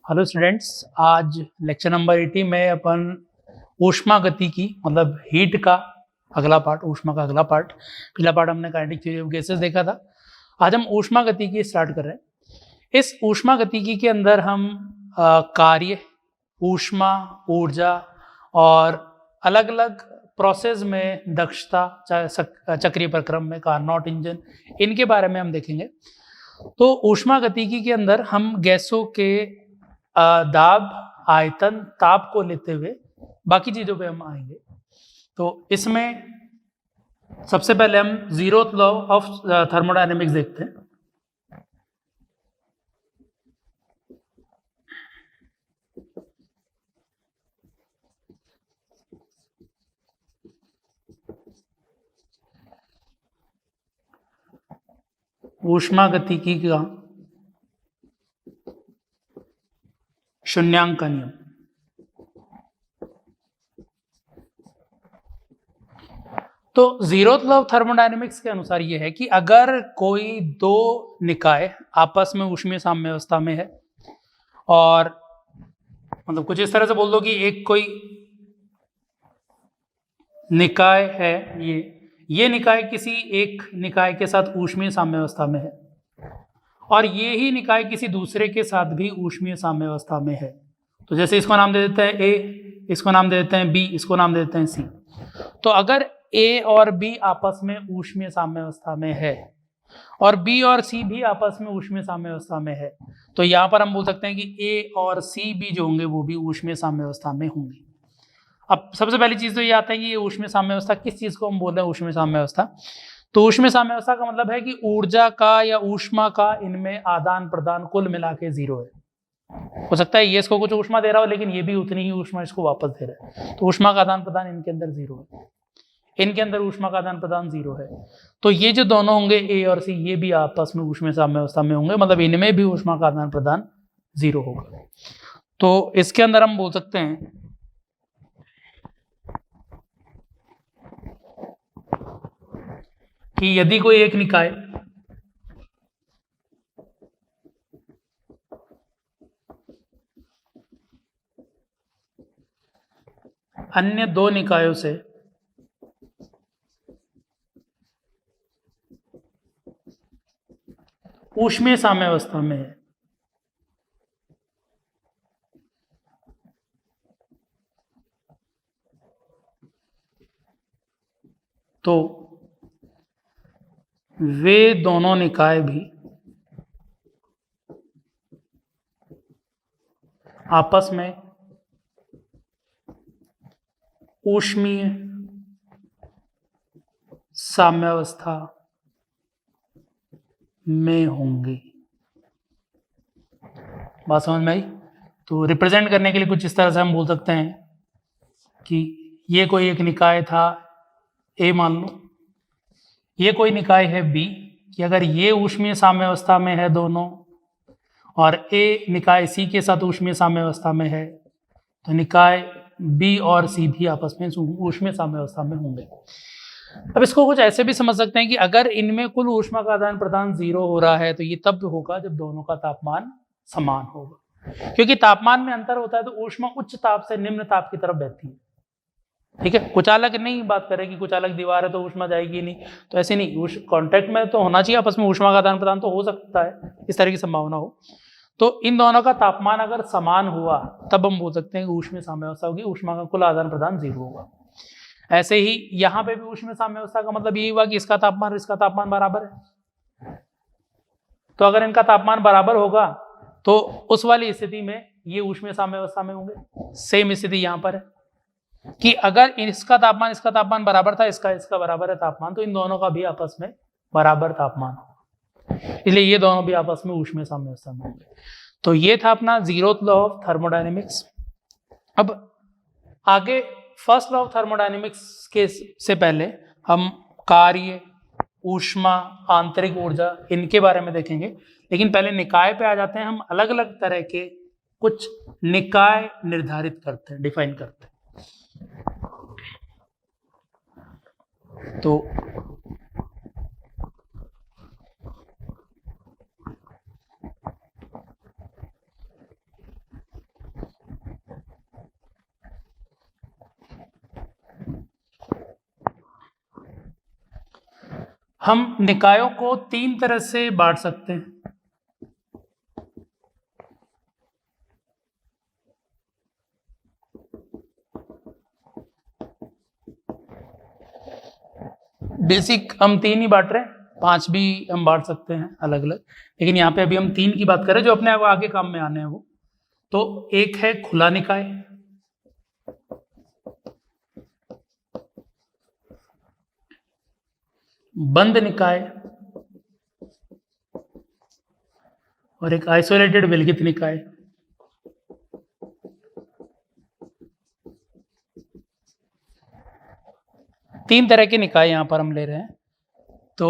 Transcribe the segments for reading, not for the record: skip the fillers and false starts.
Hello students, आज lecture number 80 में अपन ऊष्मागतिकी मतलब हीट का अगला पार्ट, ऊष्मा का अगला पार्ट, पहला पार्ट हमने काइनेटिक थ्योरी ऑफ गैसेस देखा था। आज हम ऊष्मागतिकी स्टार्ट कर रहे हैं। इस ऊष्मागतिकी के अंदर हम कार्य, ऊष्मा, ऊर्जा और अलग अलग प्रोसेस में दक्षता, चक्रीय प्रक्रम में कार्नोट इंजन, इनके बारे में हम देखेंगे। तो ऊष्मागतिकी के अंदर हम गैसों के दाब, आयतन, ताप को लेते हुए बाकी चीजों पे हम आएंगे। तो इसमें सबसे पहले हम जीरोथ लॉ ऑफ थर्मोडायनेमिक्स देखते हैं। ऊष्मागतिकी का शून्यांक का नियम। तो जीरोथ लॉ ऑफ थर्मोडायनेमिक्स के अनुसार यह है कि अगर कोई दो निकाय आपस में ऊष्मीय साम्यावस्था में है, और मतलब कुछ इस तरह से बोल दो कि एक कोई निकाय है, ये निकाय किसी एक निकाय के साथ ऊष्मीय साम्यावस्था में है, और ये ही निकाय किसी दूसरे के साथ भी ऊष्मीय साम्यावस्था में है। तो जैसे इसको नाम दे देते हैं ए, इसको नाम दे देते हैं बी, इसको नाम दे देते हैं सी। तो अगर ए और बी आपस में ऊष्मीय साम्यावस्था में है और बी और सी भी आपस में ऊष्मीय साम्यावस्था में है, तो यहां पर हम बोल सकते हैं कि ए और सी भी जो होंगे वो भी ऊष्मीय साम्यावस्था में होंगे। अब सबसे पहली चीज तो ये आता है कि ये ऊष्मीय साम्यावस्था, किस चीज को हम बोल रहे हैं ऊष्मीय साम्यावस्था? तो ऊष्मीय साम्यावस्था का मतलब है कि ऊर्जा का या ऊष्मा का इनमें आदान प्रदान कुल मिला के 0 है। हो सकता है ये इसको कुछ ऊष्मा दे रहा हो, लेकिन ये भी उतनी ही ऊष्मा इसको वापस दे रहा है। तो ऊष्मा का आदान प्रदान इनके अंदर 0 है, इनके अंदर ऊष्मा का आदान प्रदान 0 है। तो ये जो दोनों होंगे ए और सी, ये भी आपस में ऊष्मीय साम्यावस्था में होंगे, मतलब इनमें भी ऊष्मा का आदान प्रदान 0 होगा। तो इसके अंदर हम बोल सकते हैं कि यदि कोई एक निकाय अन्य दो निकायों से ऊष्मीय साम्यावस्था में है, तो वे दोनों निकाय भी आपस में ऊष्मीय साम्यावस्था में होंगे। बात समझ में आई? तो रिप्रेजेंट करने के लिए कुछ इस तरह से हम बोल सकते हैं कि ये कोई एक निकाय था ए, मान लो ये कोई निकाय है बी, कि अगर ये ऊष्मीय साम्यावस्था में है दोनों, और ए निकाय सी के साथ ऊष्मीय साम्यावस्था में है, तो निकाय बी और सी भी आपस में ऊष्मीय साम्यावस्था में होंगे। अब इसको कुछ ऐसे भी समझ सकते हैं कि अगर इनमें कुल ऊष्मा का आदान प्रदान 0 हो रहा है, तो ये तब होगा जब दोनों का तापमान समान होगा, क्योंकि तापमान में अंतर होता है तो ऊष्मा उच्च ताप से निम्न ताप की तरफ बहती है। ठीक है, कुचालक नहीं बात करें कि कुचालक दीवार है तो ऊष्मा जाएगी नहीं, तो ऐसे नहीं, कांटेक्ट में तो होना चाहिए आपस में, ऊष्मा का आदान प्रदान तो हो सकता है, इस तरह की संभावना हो। तो इन दोनों का तापमान अगर समान हुआ तब हम बोल सकते हैं कि ऊष्मीय साम्यावस्था होगी, ऊष्मा का कुल आदान प्रदान 0 होगा। ऐसे ही यहां पे भी ऊष्मीय साम्यावस्था का मतलब यही हुआ कि इसका तापमान और इसका तापमान बराबर है। तो अगर इनका तापमान बराबर होगा तो उस वाली स्थिति में ये ऊष्मीय साम्यावस्था में होंगे। सेम स्थिति यहां पर है कि अगर इसका तापमान बराबर था, इसका बराबर है तापमान, तो इन दोनों का भी आपस में बराबर तापमान होगा, इसलिए ये दोनों भी आपस में ऊष्मीय साम्यावस्था में होंगे। तो ये था अपना जीरोथ लॉ ऑफ थर्मोडायनेमिक्स। अब आगे फर्स्ट लॉ ऑफ थर्मोडायनेमिक्स के से पहले हम कार्य, ऊष्मा, आंतरिक ऊर्जा, इनके बारे में देखेंगे, लेकिन पहले निकाय पे आ जाते हैं। हम अलग अलग तरह के कुछ निकाय निर्धारित करते हैं, डिफाइन करते हैं। तो हम निकायों को तीन तरह से बांट सकते हैं। बेसिक हम तीन ही बांट रहे हैं, पांच भी हम बांट सकते हैं अलग अलग, लेकिन यहाँ पे अभी हम तीन की बात करें जो अपने आगे काम में आने हैं वो। तो एक है खुला निकाय, बंद निकाय और एक आइसोलेटेड विलगित निकाय। तीन तरह के निकाय यहां पर हम ले रहे हैं। तो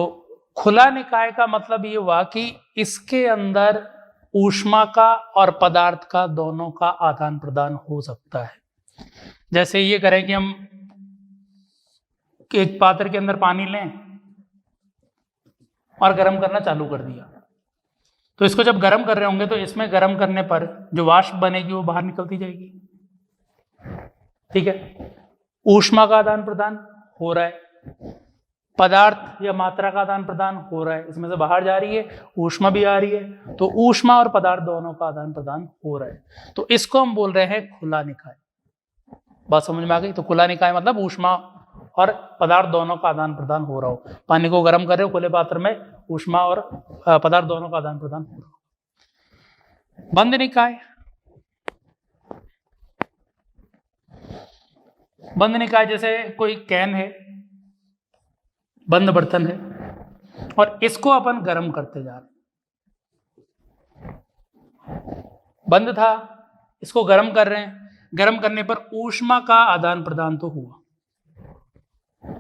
खुला निकाय का मतलब ये हुआ कि इसके अंदर ऊष्मा का और पदार्थ का दोनों का आदान प्रदान हो सकता है। जैसे ये करें कि हम एक पात्र के अंदर पानी लें और गर्म करना चालू कर दिया, तो इसको जब गर्म कर रहे होंगे तो इसमें गर्म करने पर जो वाष्प बनेगी वो बाहर निकलती जाएगी। ठीक है, ऊष्मा का आदान प्रदान हो रहा है, पदार्थ या मात्रा का आदान प्रदान हो रहा है, इसमें से बाहर जा रही है, ऊष्मा भी आ रही है, तो ऊष्मा और पदार्थ दोनों का आदान प्रदान हो रहा है। तो इसको हम बोल रहे हैं खुला निकाय। बात समझ में आ गई? तो खुला निकाय मतलब ऊष्मा और पदार्थ दोनों का आदान प्रदान हो रहा हो। पानी को गर्म कर रहे हो खुले पात्र में, ऊष्मा और पदार्थ दोनों का आदान प्रदान हो रहा हो। बंद निकाय, बंद निकाय जैसे कोई कैन है, बंद बर्तन है और इसको अपन गर्म करते जा रहे हैं। बंद था, इसको गर्म कर रहे हैं, गर्म करने पर ऊष्मा का आदान प्रदान तो हुआ,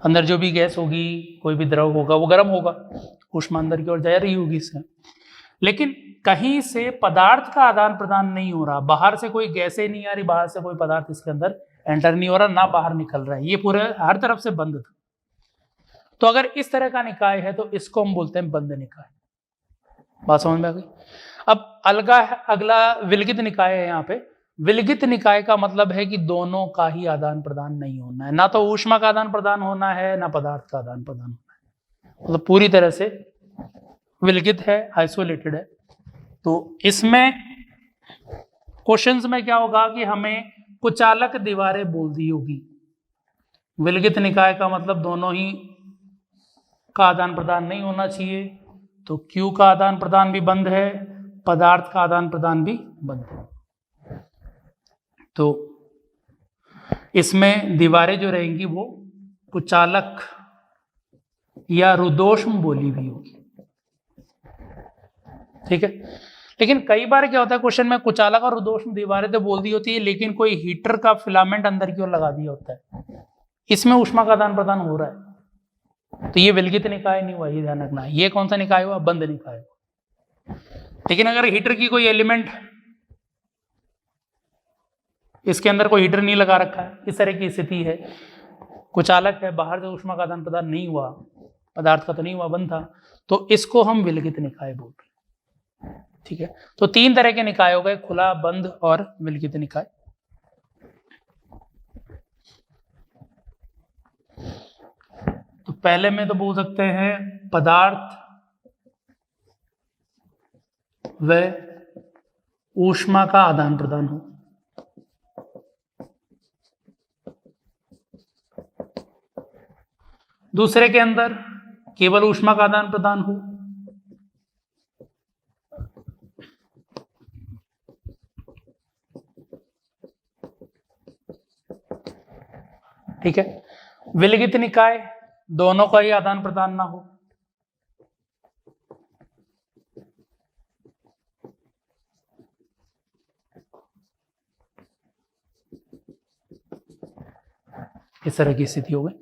अंदर जो भी गैस होगी, कोई भी द्रव होगा वो गर्म होगा, ऊष्मा अंदर की ओर जा रही होगी इससे। लेकिन कहीं से पदार्थ का आदान प्रदान नहीं हो रहा, बाहर से कोई गैसें नहीं आ रही, बाहर से कोई पदार्थ इसके अंदर एंटर नहीं हो रहा, ना बाहर निकल रहा है, ये पूरे हर तरफ से बंद था। तो अगर इस तरह का निकाय है तो इसको हम बोलते हैं बंद निकाय। बात समझ में आ गई? अब अगला विलगित निकाय है। यहाँ पे विलगित निकाय का मतलब है कि दोनों का ही आदान प्रदान नहीं होना है, ना तो ऊष्मा का आदान प्रदान होना है, ना पदार्थ का आदान प्रदान होना है, मतलब पूरी तरह से विलगित है, आइसोलेटेड है। तो इसमें क्वेश्चंस में क्या होगा कि हमें कुचालक दीवारें बोल दी होगी। विलगित निकाय का मतलब दोनों ही का आदान प्रदान नहीं होना चाहिए, तो Q का आदान प्रदान भी बंद है, पदार्थ का आदान प्रदान भी बंद है। तो इसमें दीवारें जो रहेंगी वो कुचालक या रुद्धोष्म बोली भी होगी। ठीक है, लेकिन कई बार क्या होता है क्वेश्चन में कुचालक और रुद्धोष्म दीवारें तो बोल दी होती है, लेकिन कोई हीटर का फिलामेंट अंदर की ओर लगा दिया होता है, इसमें ऊष्मा का आदान प्रदान हो रहा है, तो ये विलगित निकाय नहीं हुआ, ये ध्यान रखना है। ये कौन सा निकाय हुआ? बंद निकाय हुआ। लेकिन अगर हीटर की कोई एलिमेंट, इसके अंदर कोई हीटर नहीं लगा रखा है, इस तरह की स्थिति है, कुचालक है, बाहर से ऊष्मा का आदान प्रदान नहीं हुआ, पदार्थ का तो नहीं हुआ, बंद था, तो इसको हम विलगित निकाय बोलते हैं। ठीक है, तो तीन तरह के निकाय हो गए, खुला, बंद और विलगित निकाय। तो पहले में तो बोल सकते हैं पदार्थ व ऊष्मा का आदान प्रदान हो। दूसरे के अंदर केवल ऊष्मा का आदान प्रदान हो। ठीक है, विलगित निकाय दोनों का ही आदान प्रदान ना हो। इस तरह की स्थिति हो गई।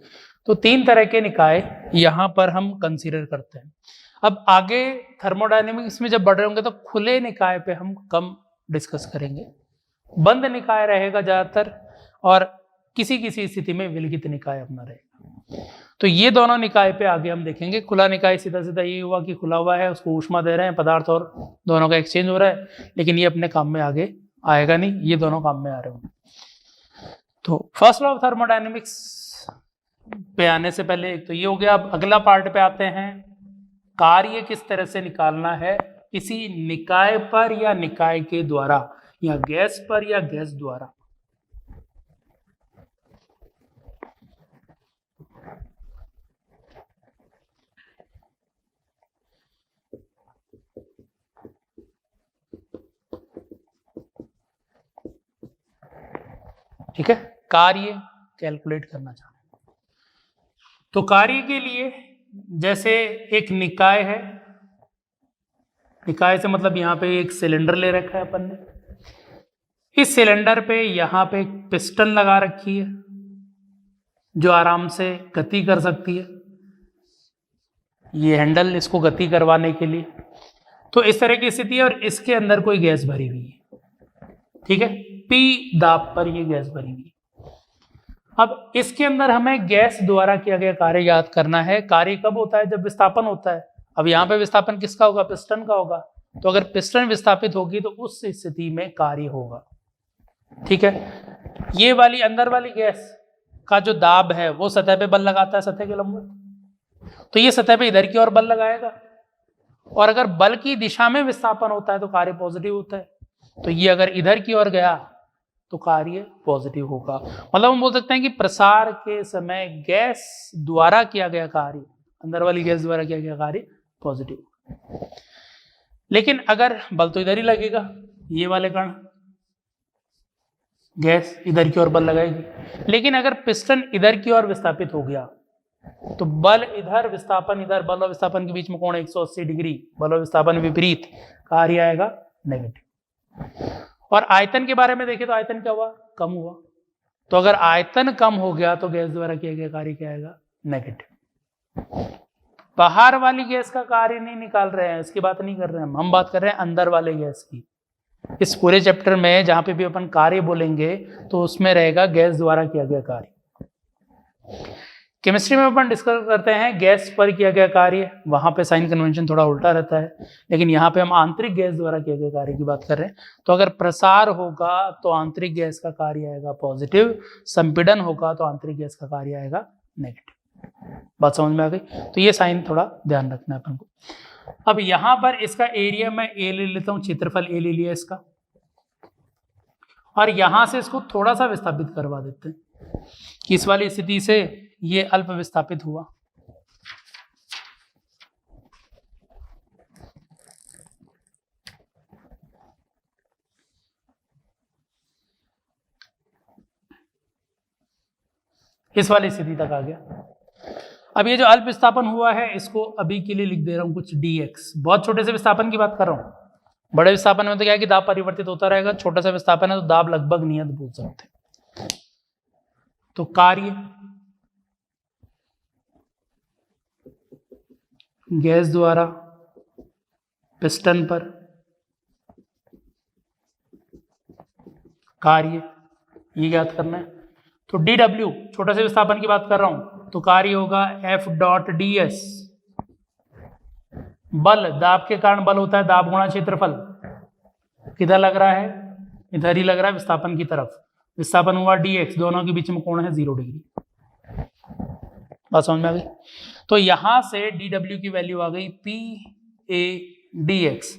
तो तीन तरह के निकाय यहां पर हम कंसीडर करते हैं। अब आगे थर्मोडायनेमिक्स में जब बढ़ रहे होंगे तो खुले निकाय पे हम कम डिस्कस करेंगे, बंद निकाय रहेगा ज्यादातर, और किसी किसी स्थिति में विलगित निकाय अपना रहेगा। तो ये दोनों निकाय पे आगे हम देखेंगे। खुला निकाय सीधा सीधा ये हुआ कि खुला हुआ है, उसको ऊष्मा दे रहे हैं, पदार्थ और दोनों का एक्सचेंज हो रहा है, लेकिन ये अपने काम में आगे आएगा नहीं, ये दोनों काम में आ रहे होंगे। तो फर्स्ट लॉ ऑफ थर्मोडायनेमिक्स पे आने से पहले एक तो ये हो गया। अब अगला पार्ट पे आते हैं, कार्य किस तरह से निकालना है किसी निकाय पर या निकाय के द्वारा, या गैस पर या गैस द्वारा। ठीक है, कार्य कैलकुलेट करना चाहते हैं तो कार्य के लिए जैसे एक निकाय है, निकाय से मतलब यहां पे एक सिलेंडर ले रखा है अपन ने, इस सिलेंडर पे यहां पे एक पिस्टन लगा रखी है जो आराम से गति कर सकती है, ये हैंडल इसको गति करवाने के लिए। तो इस तरह की स्थिति है और इसके अंदर कोई गैस भरी हुई है, ठीक है, P दाब पर ये गैस भरी हुई है। अब इसके अंदर हमें गैस द्वारा किया गया कार्य याद करना है। कार्य कब होता है? जब विस्थापन होता है। अब यहाँ पे विस्थापन किसका होगा? पिस्टन का होगा। तो अगर पिस्टन विस्थापित होगी तो उस स्थिति में कार्य होगा, ठीक है। ये वाली अंदर वाली गैस का जो दाब है वो सतह पे बल लगाता है, सतह के लंबवत, तो ये सतह पे इधर की ओर बल लगाएगा, और अगर बल की दिशा में विस्थापन होता है तो कार्य पॉजिटिव होता है। तो ये अगर इधर की ओर गया तो कार्य पॉजिटिव होगा। मतलब हम बोल सकते हैं कि प्रसार के समय गैस द्वारा किया गया कार्य, अंदर वाली गैस द्वारा किया गया कार्य पॉजिटिव। लेकिन अगर बल तो इधर ही लगेगा, ये वाले कण गैस इधर की ओर बल लगाएगी, लेकिन अगर पिस्टन इधर की ओर विस्थापित हो गया तो बल इधर, विस्थापन इधर, बल और विस्थापन के बीच में कोण 180 डिग्री, बल और विस्थापन विपरीत, कार्य आएगा नेगेटिव। और आयतन के बारे में देखें तो आयतन क्या हुआ? कम हुआ। तो अगर आयतन कम हो गया तो गैस द्वारा किया गया कार्य क्या आएगा? नेगेटिव। बाहर वाली गैस का कार्य नहीं निकाल रहे हैं, इसकी बात नहीं कर रहे हैं हम बात कर रहे हैं अंदर वाले गैस की। इस पूरे चैप्टर में जहां पे भी अपन कार्य बोलेंगे तो उसमें रहेगा गैस द्वारा किया गया कार्य। केमिस्ट्री में अपन डिस्कस करते हैं गैस पर किया गया कार्य, वहां पे साइन कन्वेंशन थोड़ा उल्टा रहता है, लेकिन यहाँ पे हम आंतरिक गैस द्वारा किए गए कार्य की बात कर रहे हैं। तो अगर प्रसार होगा तो आंतरिक गैस का कार्य आएगा पॉजिटिव, संपीड़न होगा तो आंतरिक गैस का कार्य आएगा नेगेटिव। बात समझ में आ गई? तो ये साइन थोड़ा ध्यान रखना है अपन को। अब यहाँ पर इसका एरिया मैं ए ले लेता हूँ, क्षेत्रफल ए ले लिया इसका, और यहां से इसको थोड़ा सा विस्थापित करवा देते हैं कि इस वाली स्थिति से ये अल्प विस्थापित हुआ। इस वाली स्थिति तक आ गया। अब ये जो अल्प विस्थापन हुआ है इसको अभी के लिए लिख दे रहा हूं कुछ dx। बहुत छोटे से विस्थापन की बात कर रहा हूं, बड़े विस्थापन में तो क्या है कि दाब परिवर्तित होता रहेगा, छोटा सा विस्थापन है तो दाब लगभग नियत बोल सकते हैं। तो कार्य गैस द्वारा पिस्टन पर कार्य ये याद करना है। तो dw छोटे से विस्थापन की बात कर रहा हूं तो कार्य होगा F डॉट ds। बल, दाब के कारण बल होता है दाब गुणा क्षेत्रफल, किधर लग रहा है? इधर ही लग रहा है विस्थापन की तरफ। विस्थापन हुआ dx, दोनों के बीच में कोण है 0 डिग्री। बात समझ में आ गई? तो यहां से dw की वैल्यू आ गई P a dx।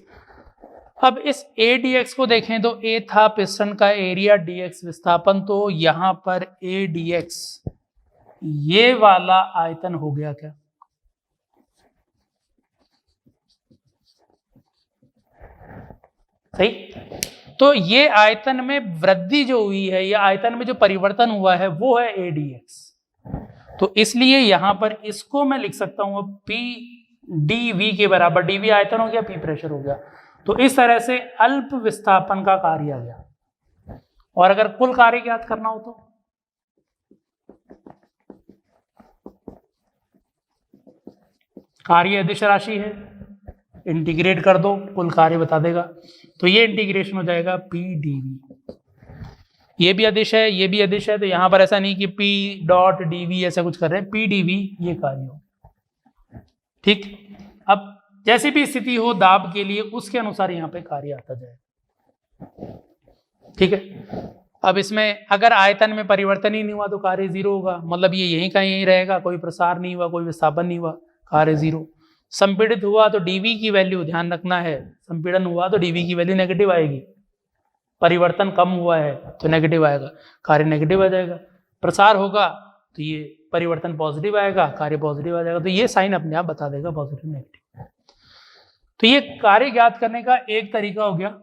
अब इस a dx को देखें तो a था पिस्टन का एरिया, dx विस्थापन, तो यहां पर a dx ये वाला आयतन हो गया क्या? सही। तो ये आयतन में वृद्धि जो हुई है, ये आयतन में जो परिवर्तन हुआ है वो है a dx। तो इसलिए यहां पर इसको मैं लिख सकता हूं अब P dv के बराबर। dv आयतन हो गया, P प्रेशर हो गया। तो इस तरह से अल्प विस्थापन का कार्य आ गया। और अगर कुल कार्य ज्ञात करना हो तो कार्य अदिश राशि है, इंटीग्रेट कर दो, कुल कार्य बता देगा। तो ये इंटीग्रेशन हो जाएगा P dv। ये भी अदिश है, ये भी अदिश है, तो यहां पर ऐसा नहीं कि P डॉट dv ऐसा कुछ कर रहे हैं, P dv ये कार्य हो। ठीक। अब जैसी भी स्थिति हो दाब के लिए उसके अनुसार यहां पे कार्य आता जाए। ठीक है। अब इसमें अगर आयतन में परिवर्तन ही नहीं हुआ तो कार्य 0 होगा, मतलब ये यहीं का यहीं रहेगा, कोई प्रसार नहीं हुआ, कोई विस्थापन नहीं हुआ, कार्य 0। संपीड़ित हुआ तो dV की वैल्यू ध्यान रखना है, संपीड़न हुआ तो dV की वैल्यू नेगेटिव आएगी, परिवर्तन कम हुआ है तो नेगेटिव आएगा, कार्य नेगेटिव आ जाएगा। प्रसार होगा तो ये परिवर्तन पॉजिटिव आएगा, कार्य पॉजिटिव आ जाएगा। तो ये साइन अपने आप बता देगा पॉजिटिव नेगेटिव। तो ये कार्य ज्ञात करने का एक तरीका हो गया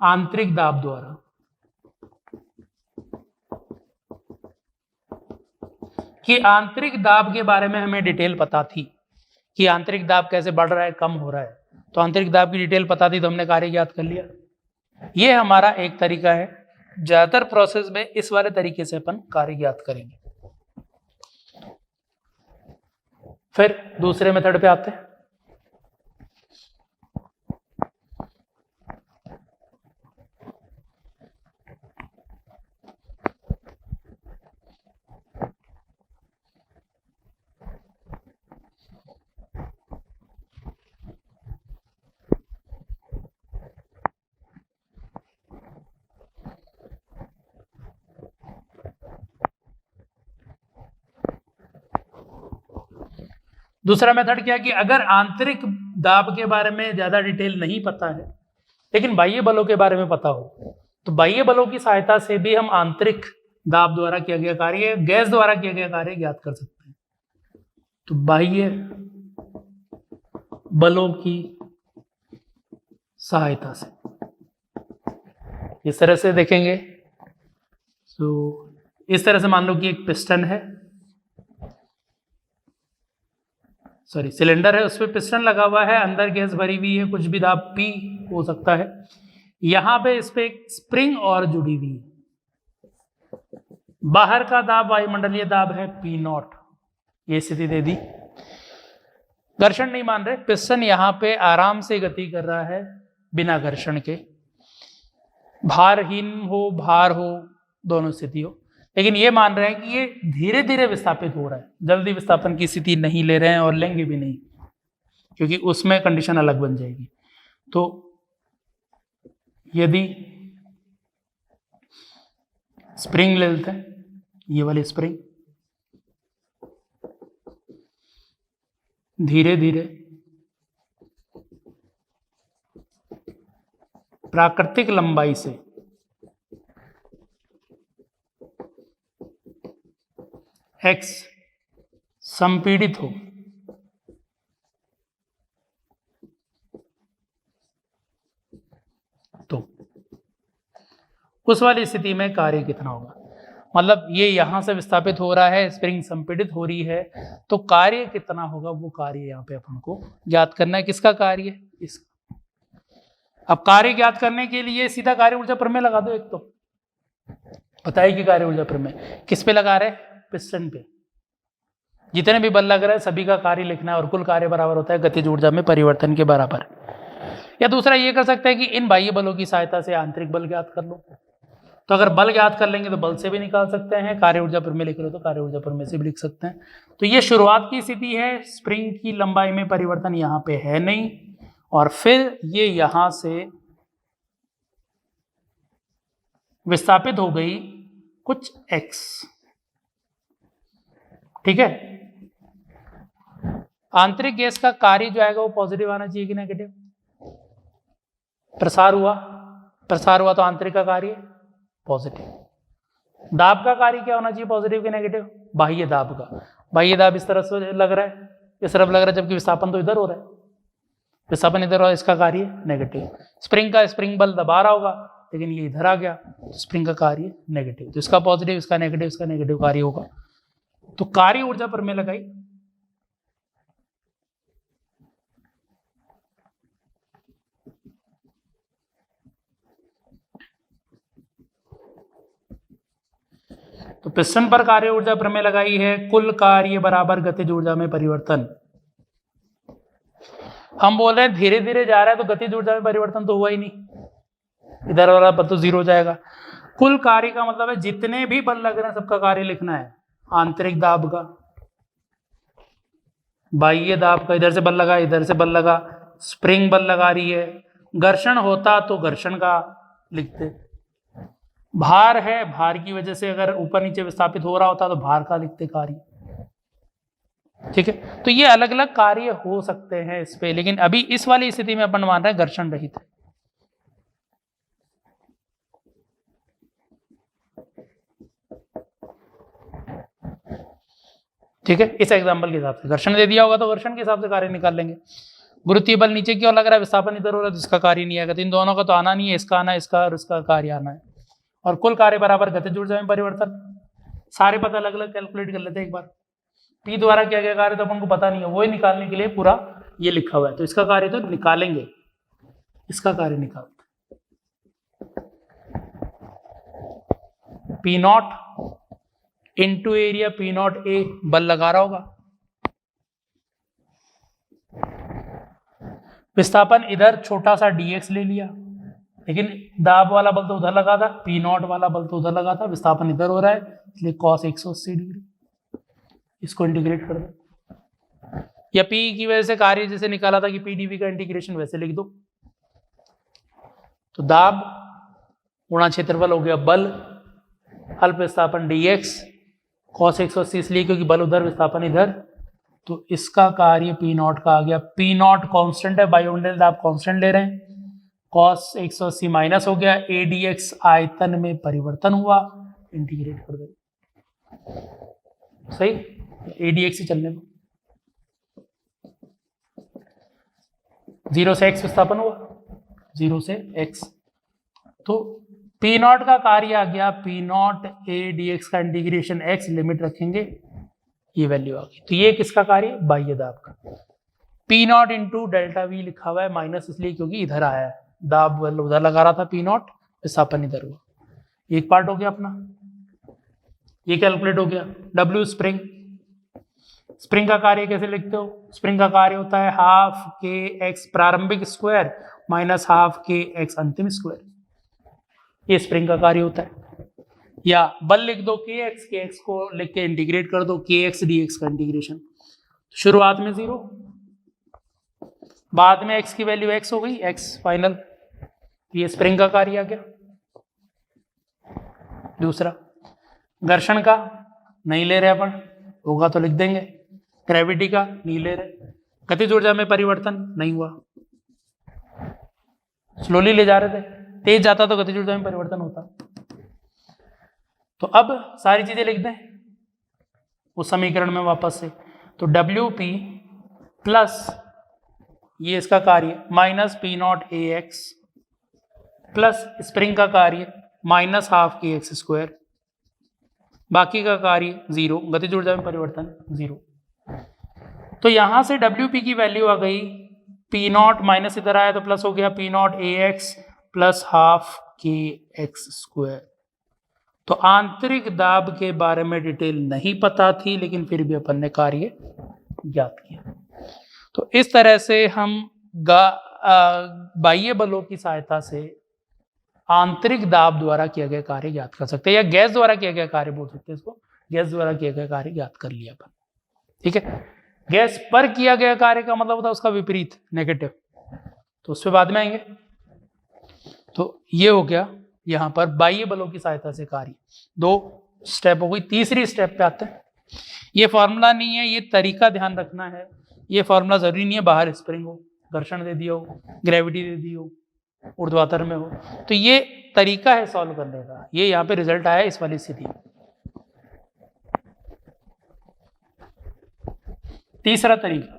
आंतरिक दाब द्वारा। कि आंतरिक दाब के बारे में हमें डिटेल पता थी कि आंतरिक दाब कैसे बढ़ रहा है, कम हो रहा है, तो आंतरिक दाब की डिटेल पता थी तो हमने कार्य ज्ञात कर लिया। ये हमारा एक तरीका है। ज्यादातर प्रोसेस में इस वाले तरीके से अपन कार्य ज्ञात करेंगे। फिर दूसरे मेथड पे आते हैं। दूसरा मेथड क्या कि अगर आंतरिक दाब के बारे में ज्यादा डिटेल नहीं पता है लेकिन बाह्य बलों के बारे में पता हो तो बाह्य बलों की सहायता से भी हम आंतरिक दाब द्वारा किया गया कार्य, गैस द्वारा किया गया कार्य ज्ञात कर सकते हैं। तो बाह्य बलों की सहायता से इस तरह से देखेंगे। तो इस तरह से मान लो कि एक पिस्टन है, सॉरी सिलेंडर है, उस पर पिस्टन लगा हुआ है, अंदर गैस भरी हुई है, कुछ भी दाब P हो सकता है। यहां पे इस पे एक स्प्रिंग और जुड़ी हुई है। बाहर का दाब वायुमंडलीय दाब है P0, ये स्थिति दे दी। घर्षण नहीं मान रहे, पिस्टन यहां पे आराम से गति कर रहा है बिना घर्षण के, भारहीन हो भार हो दोनों स्थिति हो, लेकिन ये मान रहे हैं कि ये धीरे धीरे विस्थापित हो रहा है, जल्दी विस्थापन की स्थिति नहीं ले रहे हैं और लेंगे भी नहीं, क्योंकि उसमें कंडीशन अलग बन जाएगी। तो यदि स्प्रिंग ले लेते हैं, ये वाली स्प्रिंग धीरे धीरे प्राकृतिक लंबाई से x संपीड़ित हो तो उस वाली स्थिति में कार्य कितना होगा, मतलब ये यहां से विस्थापित हो रहा है, स्प्रिंग संपीड़ित हो रही है, तो कार्य कितना होगा वो कार्य यहां पे अपन को ज्ञात करना है। किसका कार्य? इसका। अब कार्य ज्ञात करने के लिए सीधा कार्य ऊर्जा प्रमेय लगा दो। एक तो पता है कि कार्य ऊर्जा प्रमेय किस पे लगा रहे? पिस्टन पे। जितने भी बल लग रहे हैं सभी का कार्य लिखना है और कुल कार्य बराबर होता है गतिज ऊर्जा में परिवर्तन के बराबर। या दूसरा ये कर सकते हैं कि इन बाह्य बलों की सहायता से आंतरिक बल ज्ञात कर लो। तो अगर बल ज्ञात कर लेंगे तो बल से भी निकाल सकते हैं, कार्य ऊर्जा प्रमेय लिख लो तो कार्य ऊर्जा प्रमेय से भी लिख सकते हैं। तो ये शुरुआत की स्थिति है, स्प्रिंग की लंबाई में परिवर्तन यहाँ पे है नहीं, और फिर ये यहां से विस्थापित हो गई कुछ x। ठीक है, आंतरिक गैस का कार्य जो आएगा वो पॉजिटिव आना चाहिए कि नेगेटिव? प्रसार हुआ तो आंतरिक का कार्य पॉजिटिव। दाब का कार्य क्या होना चाहिए, पॉजिटिव कि नेगेटिव? बाह्य दाब का। बाह्य दाब इस तरफ से लग रहा है, इस तरफ लग रहा है, जबकि विस्थापन तो इधर हो रहा है, विस्थापन इधर हो रहा है, इसका कार्य नेगेटिव। स्प्रिंग का स्प्रिंग बल दबा रहा होगा लेकिन ये इधर आ गया तो स्प्रिंग का कार्य नेगेटिव, तो इसका पॉजिटिव, इसका नेगेटिव कार्य होगा। तो कार्य ऊर्जा प्रमेय लगाई। तो पिस्टन पर कार्य ऊर्जा प्रमेय लगाई है, कुल कार्य बराबर गतिज ऊर्जा में परिवर्तन। हम बोल रहे हैं धीरे धीरे जा रहा है तो गतिज ऊर्जा में परिवर्तन तो हुआ ही नहीं, इधर वाला बल तो 0 हो जाएगा। कुल कार्य का मतलब है जितने भी बल लग रहे हैं सबका कार्य लिखना है। आंतरिक दाब का, बाह्य दाब का, इधर से बल लगा, इधर से बल लगा, स्प्रिंग बल लगा रही है, घर्षण होता तो घर्षण का लिखते, भार है, भार की वजह से अगर ऊपर नीचे विस्थापित हो रहा होता तो भार का लिखते कार्य। ठीक है, तो ये अलग अलग कार्य हो सकते हैं इस पे, लेकिन अभी इस वाली स्थिति में अपन मान रहे हैं घर्षण रहित है। ठीक है, इस एग्जांपल के हिसाब से घर्षण दे दिया होगा तो घर्षण के हिसाब से कार्य निकाल लेंगे। गुरुत्वीय बल नीचे की ओर लग रहा है, विस्थापन इधर हो रहा है, तो इसका कार्य नहीं आएगा। तो इन दोनों का तो आना नहीं है, इसका आना है, इसका और इसका कार्य आना है। और कुल कार्य बराबर गतिज ऊर्जा में परिवर्तन, सारे पद अलग अलग कैलकुलेट कर लेते हैं एक बार। पी द्वारा क्या क्या कार्य तो अपन को पता नहीं है, वो ही निकालने के लिए पूरा ये लिखा हुआ है, तो इसका कार्य तो निकालेंगे, इसका कार्य निकालते P not into area, P not a बल लगा रहा होगा, विस्थापन इधर छोटा सा dx ले लिया, लेकिन दाब वाला बल तो उधर लगा था, पी नॉट वाला बल तो उधर लगा था, विस्थापन इधर हो रहा है, इसलिए cos 180 डिग्री, इसको इंटीग्रेट कर दो। या P की वजह से कार्य जैसे निकाला था कि पी डीवी का इंटीग्रेशन वैसे लिख दो। तो दाब गुणा क्षेत्रफल हो गया बल, अल्प विस्थापन dx, cos 180 इसलिए क्योंकि बल उधर विस्थापन इधर, तो इसका कार्य पी नॉट का आ गया। पी नॉट कॉन्स्टेंट है, वायुमंडल दाब कॉन्स्टेंट ले रहे हैं, cos 180 माइनस हो गया, ए dx आयतन में परिवर्तन हुआ, इंटीग्रेट कर दो। सही, ए dx ही चलने दो, 0 से x विस्थापन हुआ, 0 से x, तो पी नॉट का कार्य आ गया, पी नॉट ए dx का इंटीग्रेशन x, लिमिट रखेंगे, ये वैल्यू आ गई। तो ये किसका कार्य, बाह्य दाब का। P not into delta we लिखा हुआ है, माइनस इसलिए क्योंकि इधर आया है, दाब उधर लगा रहा था पी नॉट, विस्थापन इधर हुआ। एक पार्ट हो गया अपना, ये कैलकुलेट हो गया। डब्ल्यू स्प्रिंग, स्प्रिंग का कार्य कैसे लिखते हो, स्प्रिंग का कार्य होता है हाफ के एक्स प्रारंभिक स्क्वायर माइनस हाफ के एक्स अंतिम स्क्वायर, ये स्प्रिंग का कार्य होता है। या बल लिख दो के एक्स को लिख के इंटीग्रेट कर दो, के एक्स डी एक्स का इंटीग्रेशन, शुरुआत में 0, बाद में x की वैल्यू x हो गई, x फाइनल, ये स्प्रिंग का कार्य आ गया। दूसरा घर्षण का नहीं ले रहे अपन, होगा तो लिख देंगे, ग्रेविटी का नहीं ले रहे, गतिज ऊर्जा में परिवर्तन नहीं हुआ, स्लोली ले जा रहे थे, तेज जाता तो गतिज ऊर्जा में परिवर्तन होता। तो अब सारी चीजें लिख दें उस समीकरण में वापस से, तो WP प्लस ये इसका कार्य minus P not a x plus spring का कार्य माइनस हाफ के एक्स स्क्वायर, बाकी का कार्य 0, गतिज ऊर्जा में परिवर्तन 0। तो यहां से WP की वैल्यू आ गई, पी नॉट माइनस इधर आया तो प्लस हो गया, P not a x plus half के एक्स स्क्वायर। तो आंतरिक दाब के बारे में डिटेल नहीं पता थी, लेकिन फिर भी अपन ने कार्य ज्ञात किया। तो इस तरह से हम बाह्य बलों की सहायता से आंतरिक दाब द्वारा किया गया कार्य ज्ञात कर सकते हैं, या गैस द्वारा किया गया कार्य बोल सकते हैं इसको, गैस द्वारा किया गया कार्य ज्ञात कर लिया अपन। ठीक है, गैस पर किया गया कार्य का मतलब होता है उसका विपरीत, नेगेटिव, तो उस पर बाद में आएंगे। तो ये हो गया यहां पर बाह्य बलों की सहायता से कार्य, 2 स्टेप हो गई। तीसरी स्टेप पे आते हैं, ये फॉर्मूला नहीं है, ये तरीका ध्यान रखना है, ये फॉर्मूला जरूरी नहीं है बाहर स्प्रिंग हो, घर्षण दे दिया हो, ग्रेविटी दे दी हो, ऊर्ध्वाधर में हो, तो ये तरीका है सॉल्व करने का, ये यहाँ पे रिजल्ट आया इस वाली स्थिति। तीसरा तरीका,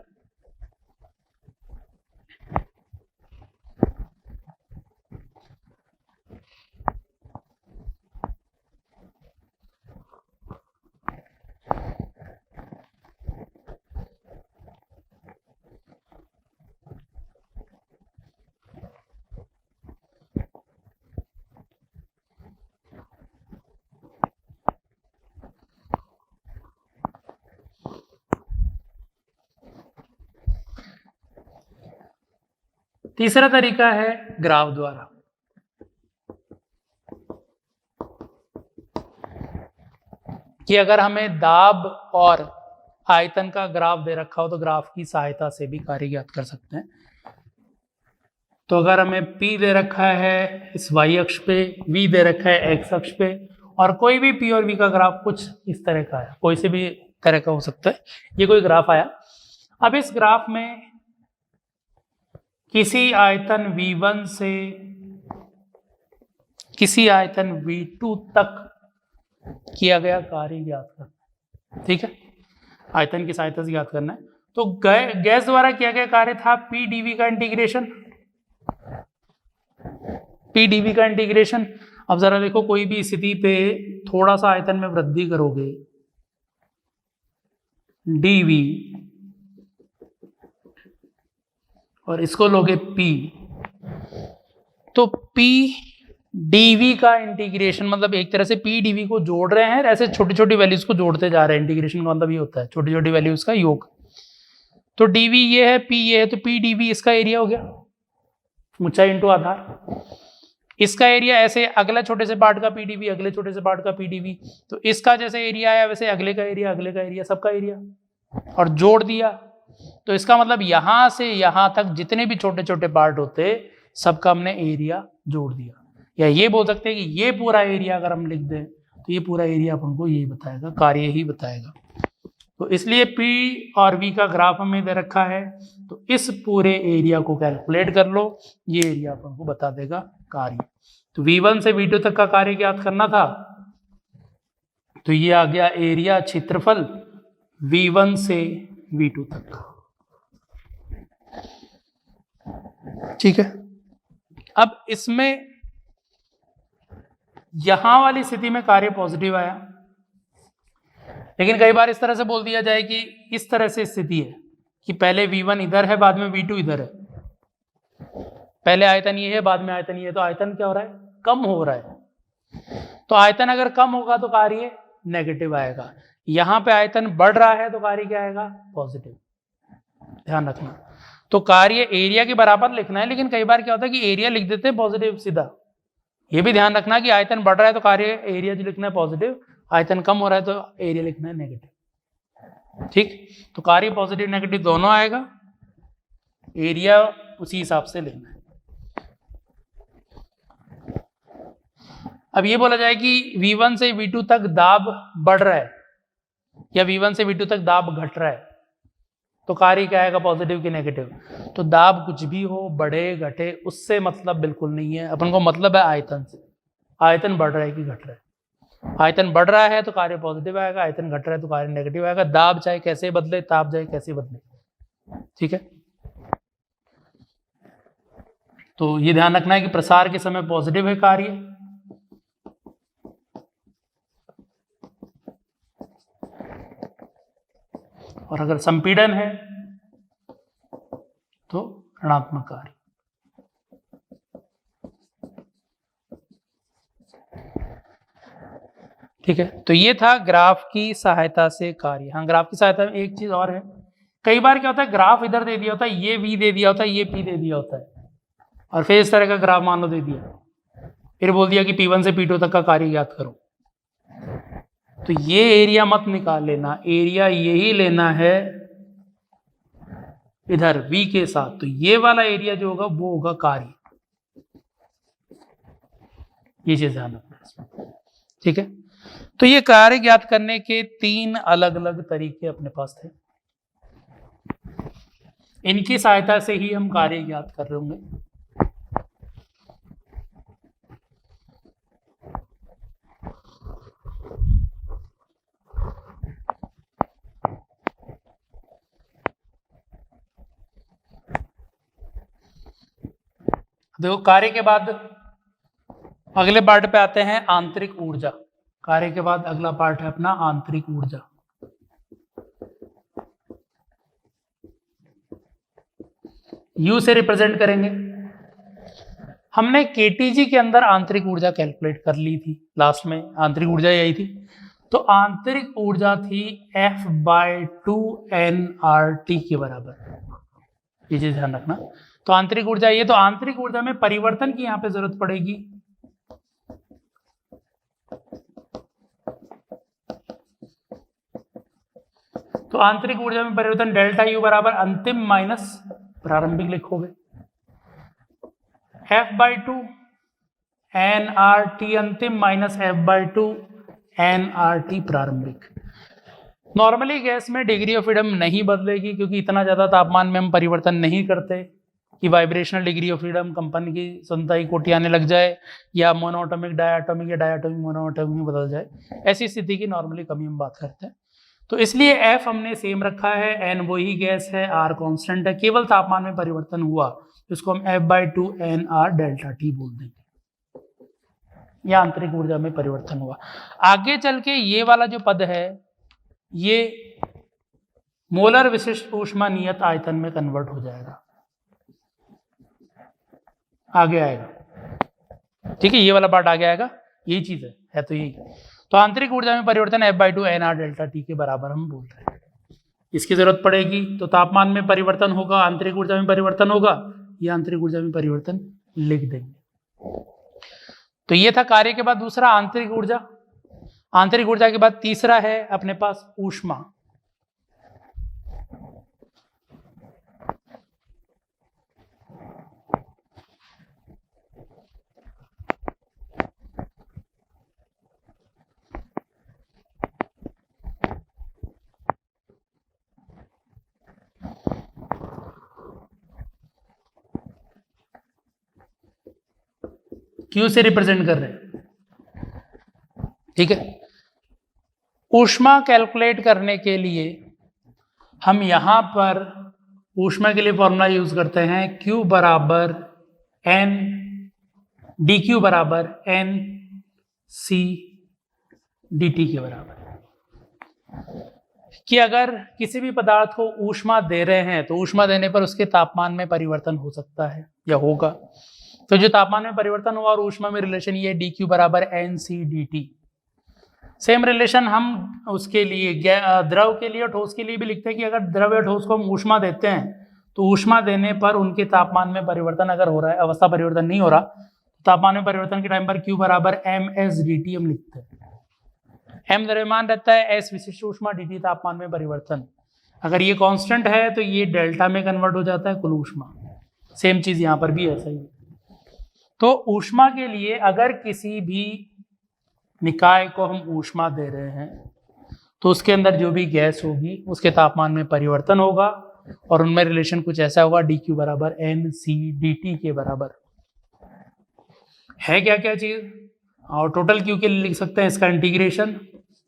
तीसरा तरीका है ग्राफ द्वारा। कि अगर हमें दाब और आयतन का ग्राफ दे रखा हो तो ग्राफ की सहायता से भी कार्य ज्ञात कर सकते हैं। तो अगर हमें P दे रखा है इस y अक्ष पे, V दे रखा है x अक्ष पे, और कोई भी P और V का ग्राफ कुछ इस तरह का है, कोई से भी तरह का हो सकता है, ये कोई ग्राफ आया। अब इस ग्राफ में किसी आयतन V1 से किसी आयतन V2 तक किया गया कार्य ज्ञात करना, ठीक है, आयतन की सहायता से ज्ञात करना है। तो गैस द्वारा किया गया कार्य था P dV का इंटीग्रेशन, P dV का इंटीग्रेशन। अब जरा देखो, कोई भी स्थिति पे थोड़ा सा आयतन में वृद्धि करोगे dV और इसको लोगे P, तो P dV का इंटीग्रेशन मतलब एक तरह से P dV को जोड़ रहे हैं, ऐसे छोटी छोटी वैल्यूज को जोड़ते जा रहे हैं। इंटीग्रेशन का मतलब ये होता है छोटी छोटी वैल्यूज का योग। तो dV ये है, P ये है, तो P dV इसका एरिया हो गया, ऊंचाई इंटू आधार। इसका एरिया ऐसे अगला छोटे से पार्ट का P dV, अगले छोटे से पार्ट का P dV, तो इसका जैसे एरिया आया वैसे अगले का एरिया, अगले का एरिया, सबका एरिया, और जोड़ दिया। तो इसका मतलब यहां से यहां तक जितने भी छोटे छोटे पार्ट होते सबका हमने एरिया जोड़ दिया। या ये बोल सकते हैं कि ये पूरा एरिया अगर हम लिख दें तो ये पूरा एरिया अपन को यही बताएगा, कार्य ही बताएगा। तो इसलिए P और V का ग्राफ हमें दे रखा है, तो इस पूरे एरिया को कैलकुलेट कर लो, ये एरिया अपन को बता देगा कार्य। तो V1 से V2 तक का कार्य ज्ञात करना था, तो ये आ गया एरिया, क्षेत्रफल V1 से V2 तक, ठीक है। अब इसमें यहां वाली स्थिति में कार्य पॉजिटिव आया, लेकिन कई बार इस तरह से बोल दिया जाए कि इस तरह से स्थिति है कि पहले V1 इधर है, बाद में V2 इधर है, पहले आयतन ये है, बाद में आयतन ये है, तो आयतन क्या हो रहा है, कम हो रहा है। तो आयतन अगर कम होगा तो कार्य नेगेटिव आएगा, यहां पे आयतन बढ़ रहा है तो कार्य क्या आएगा, पॉजिटिव, ध्यान रखना। तो कार्य एरिया के बराबर लिखना है, लेकिन कई बार क्या होता है कि एरिया लिख देते हैं पॉजिटिव सीधा। ये भी ध्यान रखना कि आयतन बढ़ रहा है तो कार्य एरिया जो लिखना है पॉजिटिव, आयतन कम हो रहा है तो एरिया लिखना है नेगेटिव, ठीक। तो कार्य पॉजिटिव नेगेटिव दोनों आएगा, एरिया उसी हिसाब से लेना है। अब ये बोला जाए कि V1 से V2 तक दाब बढ़ रहा है या V1 से V2 तक दाब घट रहा है, तो कार्य क्या आएगा, पॉजिटिव की नेगेटिव। तो दाब कुछ भी हो, बढ़े घटे, उससे मतलब बिल्कुल नहीं है, अपन को मतलब है आयतन से, आयतन बढ़ रहा है कि घट रहा है। आयतन बढ़ रहा है तो कार्य पॉजिटिव आएगा, आयतन घट रहा है तो कार्य नेगेटिव आएगा। दाब चाहे कैसे बदले, ताप चाहे कैसे बदले, ठीक है। तो ये ध्यान रखना है कि प्रसार के समय पॉजिटिव है कार्य, और अगर संपीड़न है तो ऋणात्मक कार्य। ठीक है, तो ये था ग्राफ की सहायता से कार्य। हाँ, ग्राफ की सहायता में एक चीज और है, कई बार क्या होता है, ग्राफ इधर दे दिया होता है, ये V दे दिया होता है, ये P दे दिया होता है, और फिर इस तरह का ग्राफ मान लो दे दिया, फिर बोल दिया कि P1 से P2 तक का कार्य ज्ञात करो। तो ये एरिया मत निकाल लेना, एरिया यही लेना है इधर V के साथ, तो ये वाला एरिया जो होगा वो होगा कार्य। ये चीज ध्यान रखना, ठीक है। तो ये कार्य ज्ञात करने के 3 अलग अलग तरीके अपने पास थे, इनकी सहायता से ही हम कार्य ज्ञात कर रहे होंगे। देखो, कार्य के बाद अगले पार्ट पे आते हैं आंतरिक ऊर्जा। कार्य के बाद अगला पार्ट है अपना आंतरिक ऊर्जा। U से रिप्रेजेंट करेंगे। हमने KTG के अंदर आंतरिक ऊर्जा कैलकुलेट कर ली थी लास्ट में, आंतरिक ऊर्जा यही थी। तो आंतरिक ऊर्जा थी F/2nRT के बराबर, ये चीज ध्यान रखना। तो आंतरिक ऊर्जा ये, तो आंतरिक ऊर्जा में परिवर्तन की यहां पे जरूरत पड़ेगी, तो आंतरिक ऊर्जा में परिवर्तन डेल्टा U बराबर अंतिम माइनस प्रारंभिक लिखोगे। F/2 nRT अंतिम माइनस F/2 nRT प्रारंभिक। नॉर्मली गैस में डिग्री ऑफ फ्रीडम नहीं बदलेगी क्योंकि इतना ज़्यादा तापमान में हम परिवर्तन नहीं करते कि वाइब्रेशनल डिग्री ऑफ फ्रीडम कंपन की संताई कोटि आने लग जाए या मोनोएटॉमिक डायटॉमिक या डायटॉमिक मोनोएटॉमिक में बदल जाए। ऐसी स्थिति की नॉर्मली कमी हम बात करते हैं। तो इसलिए F हमने सेम रखा है, N वही गैस है, R कांस्टेंट है, केवल तापमान में परिवर्तन हुआ तो इसको हम F/2 nR डेल्टा T बोल देंगे। या आंतरिक ऊर्जा में परिवर्तन हुआ। आगे चल के ये वाला जो पद है ये मोलर विशिष्ट ऊष्मा नियत आयतन में कन्वर्ट हो जाएगा, आगे आएगा। ठीक है, ये वाला पार्ट आगे आएगा, यही चीज है तो यही। तो आंतरिक ऊर्जा में परिवर्तन F/2 nR डेल्टा T के बराबर हम बोल रहे हैं। इसकी जरूरत पड़ेगी तो तापमान में परिवर्तन होगा, आंतरिक ऊर्जा में परिवर्तन होगा, ये आंतरिक ऊर्जा में परिवर्तन लिख देंगे। तो ये था कार्य के बाद दूसरा आंतरिक ऊर्जा। आंतरिक ऊर्जा के बाद तीसरा है अपने पास ऊष्मा। Q से रिप्रेजेंट कर रहे हैं, ठीक है। ऊष्मा कैलकुलेट करने के लिए हम यहां पर ऊष्मा के लिए फॉर्मूला यूज करते हैं Q बराबर N dQ बराबर N C dt के बराबर। कि अगर किसी भी पदार्थ को ऊष्मा दे रहे हैं तो ऊष्मा देने पर उसके तापमान में परिवर्तन हो सकता है या होगा। तो जो तापमान में परिवर्तन हुआ और ऊष्मा में रिलेशन ये dQ बराबर NC dt। सेम रिलेशन हम उसके लिए द्रव के लिए और ठोस के लिए भी लिखते हैं कि अगर द्रव या ठोस को हम ऊष्मा देते हैं तो ऊष्मा देने पर उनके तापमान में परिवर्तन अगर हो रहा है, अवस्था परिवर्तन नहीं हो रहा, तापमान में परिवर्तन के टाइम पर Q बराबर MS dt हम लिखते हैं। M द्रव्यमान रहता है, S विशिष्ट ऊष्मा, dt तापमान में परिवर्तन। अगर ये कांस्टेंट है तो ये डेल्टा में कन्वर्ट हो जाता है कुल ऊष्मा। सेम चीज यहाँ पर भी ऐसा ही है। तो ऊष्मा के लिए अगर किसी भी निकाय को हम ऊष्मा दे रहे हैं तो उसके अंदर जो भी गैस होगी उसके तापमान में परिवर्तन होगा और उनमें रिलेशन कुछ ऐसा होगा dQ बराबर NC dt के बराबर है। क्या क्या चीज और टोटल Q के लिए लिख सकते हैं इसका इंटीग्रेशन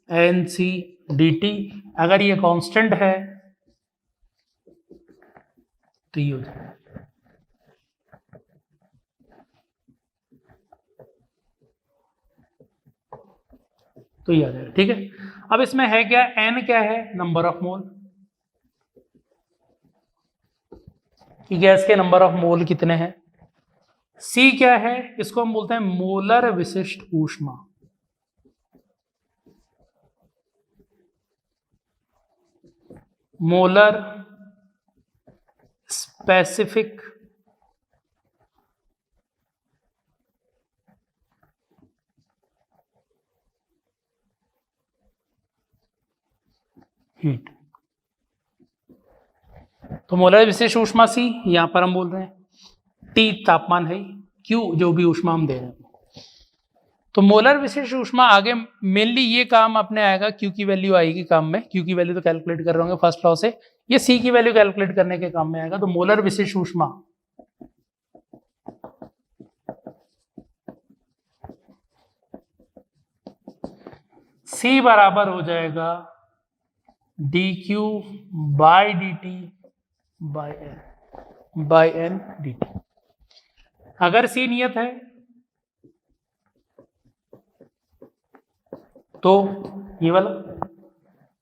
NC dt। अगर ये कांस्टेंट है तो ये हो जाएगा। तो ये आ जाएगा, ठीक है। अब इसमें है क्या, N क्या है, नंबर ऑफ मोल कि गैस के नंबर ऑफ मोल कितने हैं। C क्या है, इसको हम बोलते हैं मोलर विशिष्ट ऊष्मा। Molar specific heat. तो मोलर विशेष ऊष्मा C यहां पर हम बोल रहे हैं, T तापमान है, Q जो भी ऊष्मा हम दे रहे हैं। तो मोलर विशेष ऊष्मा आगे मेनली ये काम अपने आएगा, Q की वैल्यू आएगी काम में। Q की वैल्यू तो कैलकुलेट कर रहे होंगे फर्स्ट लॉ से, ये C की वैल्यू कैलकुलेट करने के काम में आएगा। तो मोलर विशेष ऊष्मा C बराबर हो जाएगा dQ by dt by N dt। अगर C नियत है तो ये वाला,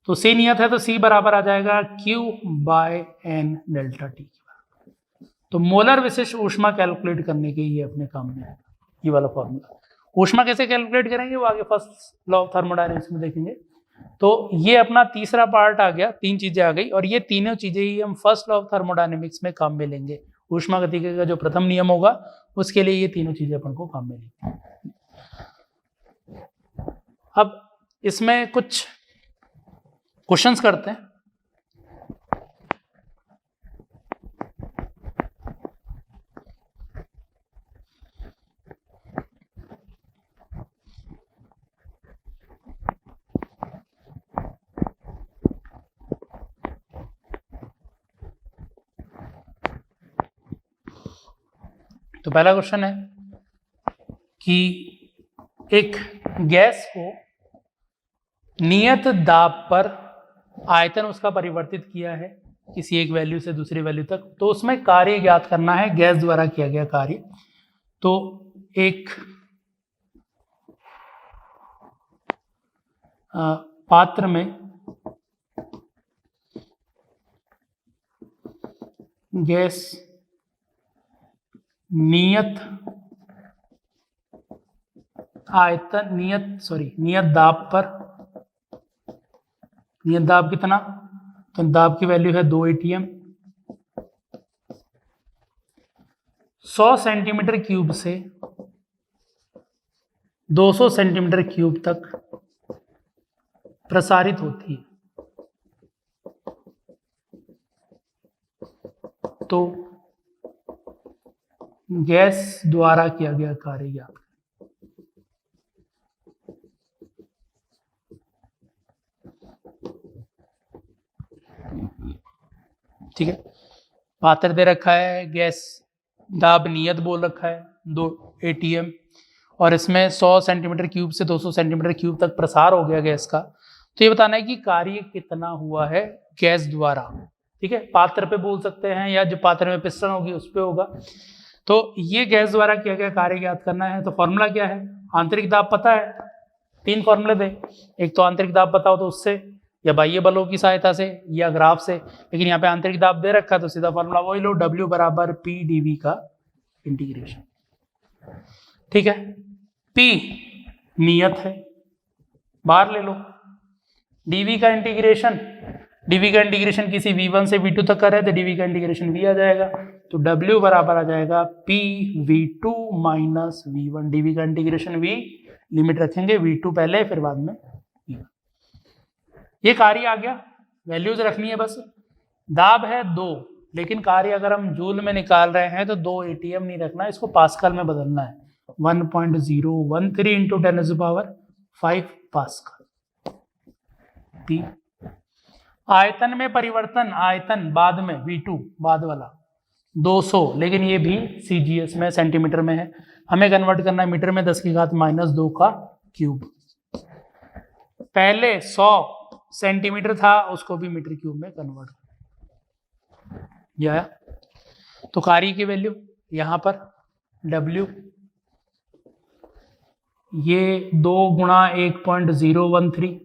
तो C नियत है तो C बराबर आ जाएगा Q by N delta T के बराबर। तो मोलर विशिष्ट ऊष्मा कैलकुलेट करने के ये अपने काम में है ये वाला फॉर्मूला। ऊष्मा कैसे कैलकुलेट करेंगे वो आगे फर्स्ट लॉ ऑफ थर्मोडायनेमिक्स में देखेंगे। तो ये अपना तीसरा पार्ट आ गया, तीन चीजें आ गई और ये तीनों चीजें ही हम फर्स्ट लॉ ऑफ थर्मोडायनेमिक्स में काम में लेंगे। ऊष्मागतिकी का जो प्रथम नियम होगा उसके लिए ये तीनों चीजें अपन को काम में लेंगे। अब इसमें कुछ क्वेश्चंस करते हैं। तो पहला क्वेश्चन है कि एक गैस को नियत दाब पर आयतन उसका परिवर्तित किया है किसी एक वैल्यू से दूसरी वैल्यू तक, तो उसमें कार्य ज्ञात करना है, गैस द्वारा किया गया कार्य। तो एक पात्र में गैस नियत दाब पर, नियत दाब कितना, तो दाब की वैल्यू है 2 atm, 100 सेंटीमीटर क्यूब से 200 सेंटीमीटर क्यूब तक प्रसारित होती है। तो गैस द्वारा किया गया कार्य ज्ञात। ठीक है, पात्र दे रखा है, गैस दाब नियत बोल रखा है 2 atm, और इसमें 100 सेंटीमीटर क्यूब से 200 सेंटीमीटर क्यूब तक प्रसार हो गया गैस का। तो ये बताना है कि कार्य कितना हुआ है गैस द्वारा। ठीक है, पात्र पे बोल सकते हैं या जो पात्र में पिस्टन होगी उस पे होगा। तो ये गैस द्वारा किया गया कार्य ज्ञात करना है। तो फॉर्मूला क्या है, आंतरिक दाब पता है, 3 फॉर्मूले थे, एक तो आंतरिक दाब पता हो तो उससे, या बाह्य बलों की सहायता से, या ग्राफ से, लेकिन यहाँ पे आंतरिक दाब दे रखा तो सीधा फॉर्मूला वही लो, W बराबर P dV का इंटीग्रेशन। ठीक है, P नियत है, बाहर ले लो, dV का इंटीग्रेशन, dV का इंटीग्रेशन किसी V1 से V2 तक कर रहे तो dV का इंटीग्रेशन V आ जाएगा, तो W बराबर आ जाएगा P V2 minus V1, dV का इंटीग्रेशन V, लिमिट रखेंगे V2 पहले फिर बाद में V1। ये कार्य आ गया, वैल्यूज रखनी है बस। दाब है 2, लेकिन कार्य अगर हम जूल में निकाल रहे हैं तो 2 atm नहीं रखना, इसको पास्कल में बदलना है, 1.013 इंटू 10⁵ पास्कल। P आयतन में परिवर्तन, आयतन बाद में V2 बाद वाला 200, लेकिन ये भी CGS में सेंटीमीटर में है, हमें कन्वर्ट करना है मीटर में 10⁻2 का क्यूब। पहले 100 सेंटीमीटर था, उसको भी मीटर क्यूब में कन्वर्ट किया। तो कार्य की वैल्यू यहां पर W, ये 2 गुणा 1.013,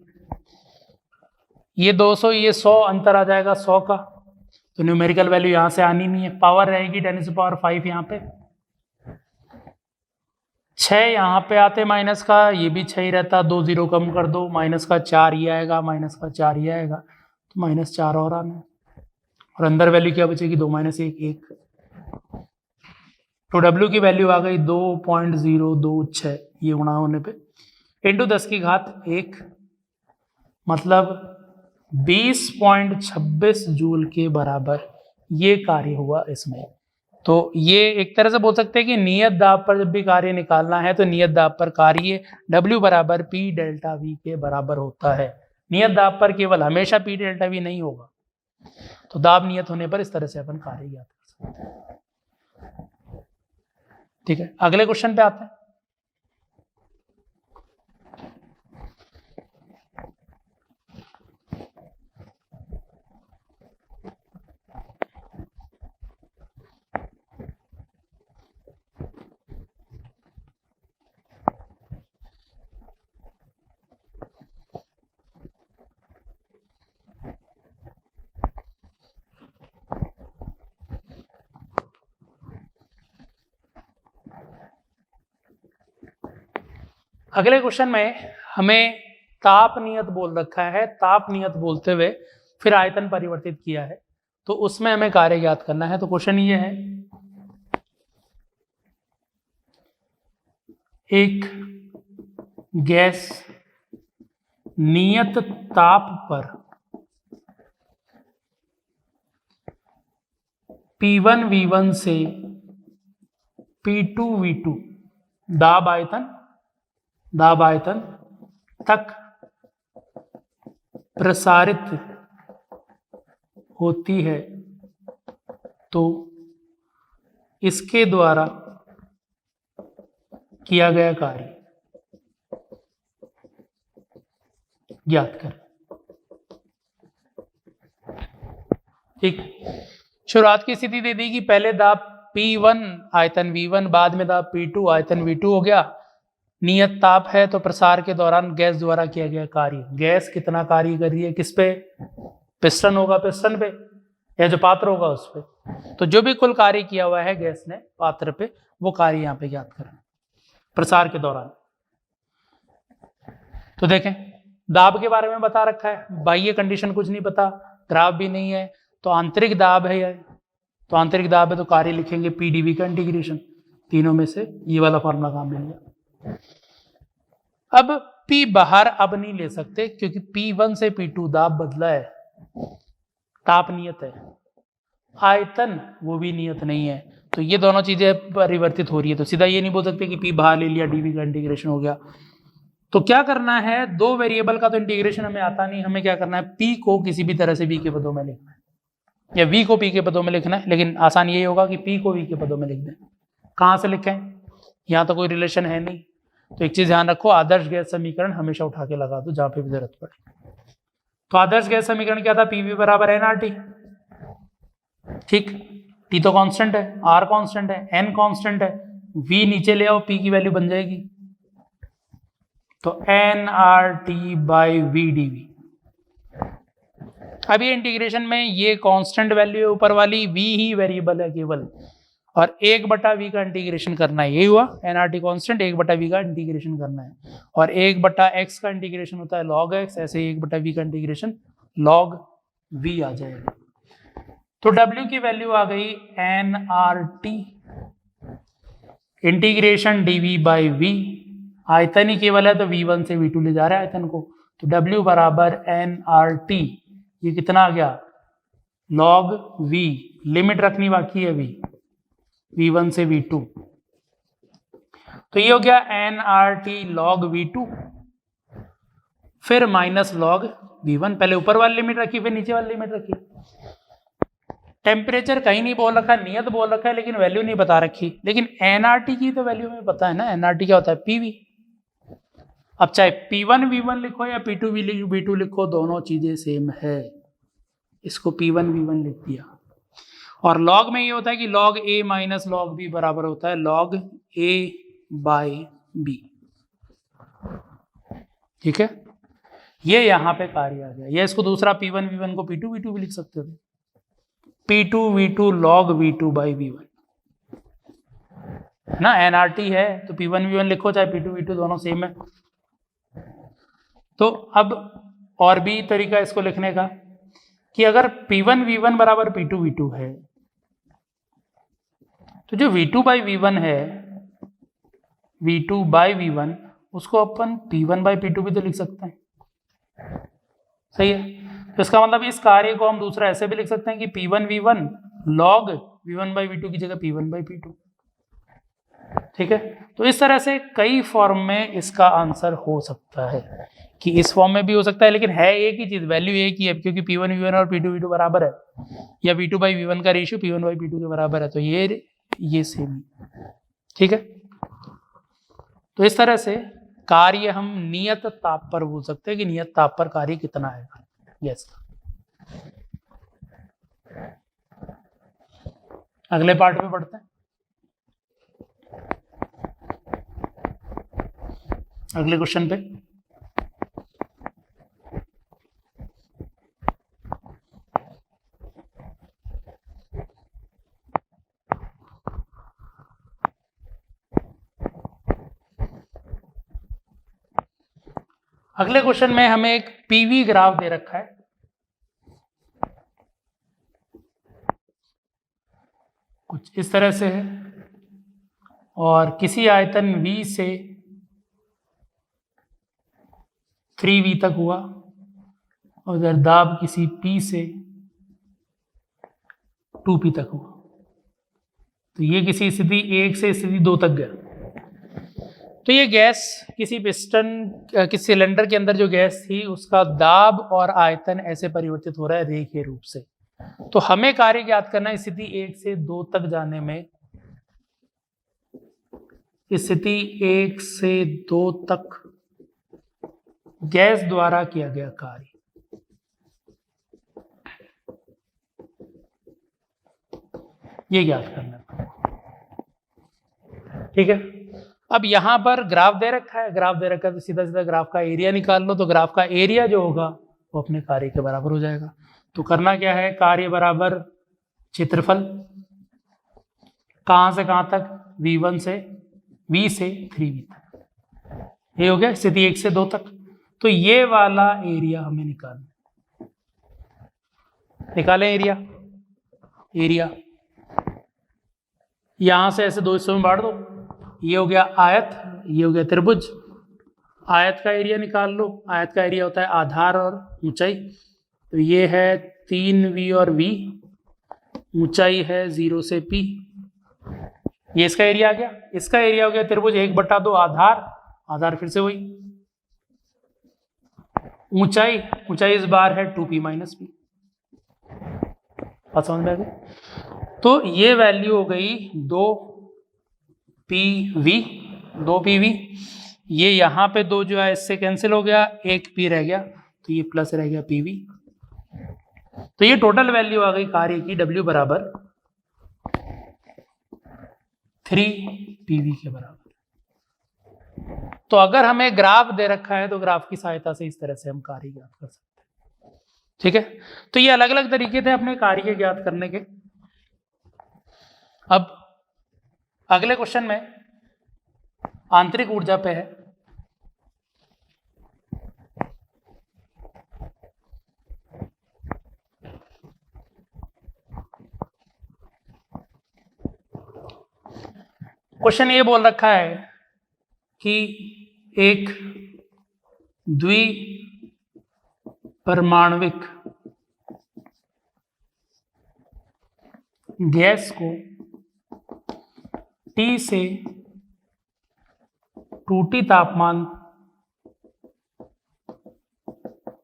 ये 200, ये 100, अंतर आ जाएगा 100 का, तो न्यूमेरिकल वैल्यू यहां से आनी नहीं है, पावर रहेगी 10⁵ यहाँ पे, 6 यहाँ पे आते माइनस का, ये भी 6 ही रहता, 2 0 कम कर दो, माइनस का 4 ही आएगा, माइनस का 4 ही आएगा, तो -4 और आना है, और अंदर वैल्यू क्या बचेगी, 2 - 1 1, तो W की वैल्यू आ गई 2.026, ये गुणा होने पे इंटू 10⁻1, मतलब 20.26 जूल के बराबर ये कार्य हुआ इसमें। तो ये एक तरह से बोल सकते हैं कि नियत दाब पर जब भी कार्य निकालना है तो नियत दाब पर कार्य W बराबर P डेल्टा V के बराबर होता है। नियत दाब पर केवल हमेशा P डेल्टा V नहीं होगा, तो दाब नियत होने पर इस तरह से अपन कार्य ज्ञात कर सकते हैं। ठीक है, अगले क्वेश्चन पे आते हैं। अगले क्वेश्चन में हमें ताप नियत बोल रखा है, ताप नियत बोलते हुए फिर आयतन परिवर्तित किया है, तो उसमें हमें कार्य ज्ञात करना है। तो क्वेश्चन ये है, एक गैस नियत ताप पर P1 V1 से P2 V2 दाब आयतन तक प्रसारित होती है, तो इसके द्वारा किया गया कार्य ज्ञात कर। ठीक, शुरुआत की स्थिति दे दी कि पहले दाब P1 आयतन V1, बाद में दाब P2 आयतन V2 हो गया। नियत ताप है तो प्रसार के दौरान गैस द्वारा किया गया कार्य, गैस कितना कार्य कर रही है, किस पे, पिस्टन होगा पिस्टन पे, या जो पात्र होगा उस पे। तो जो भी कुल कार्य किया हुआ है गैस ने पात्र पे, वो कार्य यहाँ पे ज्ञात करना प्रसार के दौरान। तो देखें, दाब के बारे में बता रखा है, बाह्य कंडीशन कुछ नहीं पता, ग्राफ भी नहीं है, तो आंतरिक दाब है यह। तो आंतरिक दाब है तो कार्य लिखेंगे पीडीवी का इंटीग्रेशन, तीनों में से ये वाला फॉर्मूला काम मिल गया। अब P बाहर अब नहीं ले सकते क्योंकि P1 से P2 दाब बदला है, ताप नियत है, आयतन वो भी नियत नहीं है, तो ये दोनों चीजें परिवर्तित हो रही है। तो सीधा ये नहीं बोल सकते कि P बाहर ले लिया डीवी का इंटीग्रेशन हो गया। तो क्या करना है, दो वेरिएबल का तो इंटीग्रेशन हमें आता नहीं, हमें क्या करना है, P को किसी भी तरह से V के पदों में लिखना है, या V को P के पदों में लिखना है, लेकिन आसान यही होगा कि P को V के पदों में लिख दें। कहाँ से लिखें, यहाँ तो कोई रिलेशन है नहीं, तो एक चीज ध्यान रखो, आदर्श गैस समीकरण हमेशा उठा के लगा दो जहां पे भी जरूरत पड़े। तो आदर्श गैस समीकरण क्या था, पीवी बराबर nRT। ठीक, T तो कांस्टेंट है, R कांस्टेंट है, N कांस्टेंट है, V नीचे ले आओ, P की वैल्यू बन जाएगी, तो nRT बाई V dV। अब ये इंटीग्रेशन में ये कांस्टेंट वैल्यू है ऊपर वाली, V ही वेरिएबल है केवल, और 1/v का इंटीग्रेशन करना है, यही हुआ, nRT कांस्टेंट 1/v का इंटीग्रेशन करना है, और 1/x का इंटीग्रेशन होता है log x, ऐसे 1/v का इंटीग्रेशन log v आ जाएगा। तो w की वैल्यू आ गई nRT integration dv by v, आयतन ही केवल है तो v1 से v2 ले जा रहे हैं आयतन को, तो w बराबर nRT, ये कितना आ गया, log v, लिमिट रखनी बाकी है v1 से v2, तो ये हो गया nRT log v2, फिर माइनस log v1, पहले ऊपर वाली लिमिट रखी फिर नीचे वाली लिमिट रखी। टेम्परेचर कहीं नहीं बोल रखा, नियत बोल रखा है, लेकिन वैल्यू नहीं बता रखी, लेकिन nRT की तो वैल्यू हमें पता है ना, nRT क्या होता है, pv। अब चाहे P1 V1 लिखो या P2 V2 लिखो, दोनों चीजें सेम है, इसको P1 V1 लिख दिया। और log में ये होता है कि log a minus log b बराबर होता है log a बाई b। ठीक है, ये यहां पे कार्य आ गया, ये इसको दूसरा P1 V1 को P2 V2 भी लिख सकते थे, P2 V2 log V2 by V1 ना, nRT है तो P1 V1 लिखो चाहे P2 V2, दोनों सेम है। तो अब और भी तरीका इसको लिखने का कि अगर P1 V1 बराबर P2 V2 है, तो जो V2 बाई V1 है, V2 बाई V1, उसको अपन P1 बाई P2 भी तो लिख सकते हैं, सही है। तो इसका मतलब इस कार्य को हम दूसरा ऐसे भी लिख सकते हैं कि P1 V1 log V1 by V2 की जगह P1 बाई P2। ठीक है, तो इस तरह से कई फॉर्म में इसका आंसर हो सकता है, कि इस फॉर्म में भी हो सकता है, लेकिन है एक ही चीज, वैल्यू एक ही है, क्योंकि P1 V1 और P2 V2 बराबर है, या V2 बाई V1 का रेशियो P1 बाई P2 के बराबर है, तो ये सेम। ठीक है, तो इस तरह से कार्य हम नियत ताप पर बोल सकते हैं कि नियत ताप पर कार्य कितना है गैस का। अगले पार्ट में पढ़ते हैं, अगले क्वेश्चन पे। अगले क्वेश्चन में हमें एक पीवी ग्राफ दे रखा है, कुछ इस तरह से है, और किसी आयतन V से 3V तक हुआ, और इधर दाब किसी P से 2P तक हुआ, तो ये किसी स्थिति 1 से स्थिति 2 तक गया। तो ये गैस किसी पिस्टन, किसी सिलेंडर के अंदर जो गैस थी, उसका दाब और आयतन ऐसे परिवर्तित हो रहा है रेखीय रूप से। तो हमें कार्य ज्ञात करना है स्थिति 1 से 2 तक जाने में स्थिति 1 से 2 तक गैस द्वारा किया गया कार्य। ये ज्ञात करना है, ठीक है। अब यहां पर ग्राफ दे रखा है, ग्राफ दे रखा है तो सीधा सीधा ग्राफ का एरिया निकाल लो। तो ग्राफ का एरिया जो होगा वो अपने कार्य के बराबर हो जाएगा। तो करना क्या है, कार्य बराबर क्षेत्रफल, कहां से कहां तक, V1 से V से 3V तक, ये हो गया स्थिति 1 से 2 तक। तो ये वाला एरिया हमें निकालना, निकालें एरिया। एरिया यहां से ऐसे दो हिस्सों में बांट दो, ये हो गया आयत, ये हो गया त्रिभुज। आयत का एरिया निकाल लो। आयत का एरिया होता है आधार और ऊंचाई। तो ये है 3V और V, ऊंचाई है 0 से P, ये इसका एरिया आ गया। इसका एरिया हो गया त्रिभुज 1/2 आधार, आधार फिर से वही, ऊंचाई, ऊंचाई इस बार है 2P - P। बात समझ में आ गई? तो ये वैल्यू हो गई 2PV। ये यहां पे 2 जो है इससे कैंसिल हो गया, 1 P रह गया, तो ये प्लस रह गया PV। तो ये टोटल वैल्यू आ गई कार्य की, W बराबर 3PV के बराबर। तो अगर हमें ग्राफ दे रखा है तो ग्राफ की सहायता से इस तरह से हम कार्य ज्ञात कर सकते हैं, ठीक है। तो ये अलग अलग तरीके थे अपने कार्य ज्ञात करने के। अब अगले क्वेश्चन में आंतरिक ऊर्जा पे है। क्वेश्चन ये बोल रखा है कि एक द्विपरमाण्विक गैस को T से 2T तापमान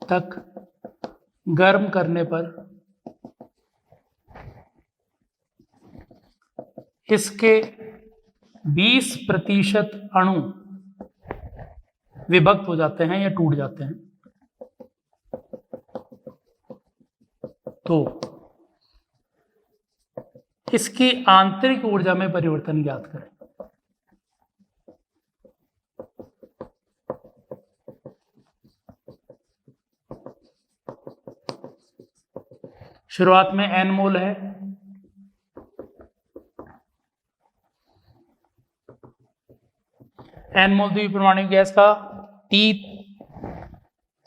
तक गर्म करने पर इसके 20% अणु विभक्त हो जाते हैं या टूट जाते हैं। तो इसकी आंतरिक ऊर्जा में परिवर्तन ज्ञात करें। शुरुआत में N मोल है, N मोल द्विपरमाणु गैस का T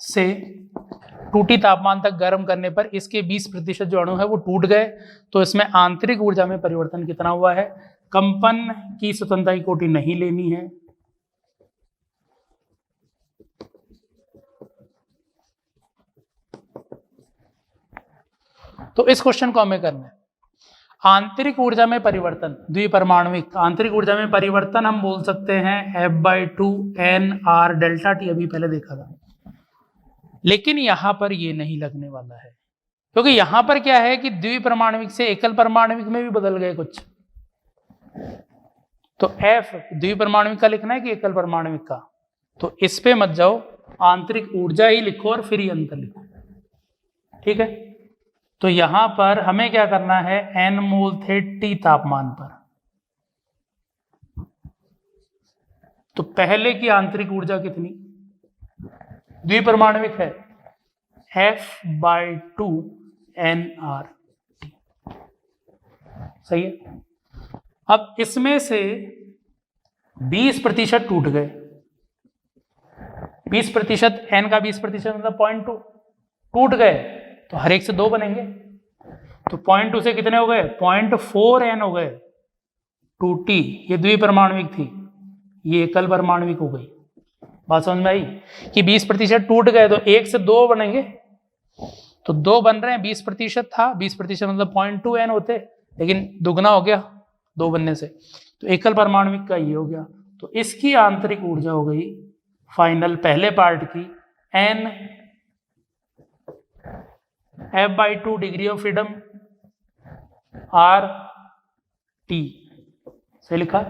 से 2T तापमान तक गर्म करने पर इसके 20% जो अणु है वो टूट गए। तो इसमें आंतरिक ऊर्जा में परिवर्तन कितना हुआ है? कंपन की स्वतंत्रता की कोटि नहीं लेनी है, तो इस क्वेश्चन को हमें करना है। आंतरिक ऊर्जा में परिवर्तन, द्विपरमाणुविक आंतरिक ऊर्जा में परिवर्तन हम बोल सकते हैं F/2 NR डेल्टा T, अभी पहले देखा था। लेकिन यहां पर ये नहीं लगने वाला है, क्योंकि यहां पर क्या है कि द्विपरमाणुविक से एकल परमाणुविक में भी बदल गए कुछ। तो F द्विपरमाणुविक का लिखना है कि एकल परमाणुविक का, तो इस पे मत जाओ, आंतरिक ऊर्जा ही लिखो और फिर ही अंतर लिखो, ठीक है। तो यहां पर हमें क्या करना है, N मोल थे T तापमान पर। तो पहले की आंतरिक ऊर्जा कितनी, द्विपरमाणुविक है, F/2 NR T, सही है। अब इसमें से 20% टूट गए, 20%, N का 20% मतलब 0.2 टूट गए, तो हर एक से 2 बनेंगे। तो 0.2 से कितने हो गए, 0.4 N हो गए 2T। ये द्विपरमाणुविक थी, ये एकल परमाणुविक हो गई। बात समझ में आई कि 20% टूट गए तो 1 से 2 बनेंगे, तो 2 बन रहे हैं। 20% था, 20% मतलब 0.2 N होते, लेकिन दुगना हो गया 2 बनने से, तो एकल परमाणुविक का ये हो गया। तो इसकी आंतरिक ऊर्जा हो गई फाइनल पहले पार्ट की N F/2 degree of freedom R T, सही लिखा।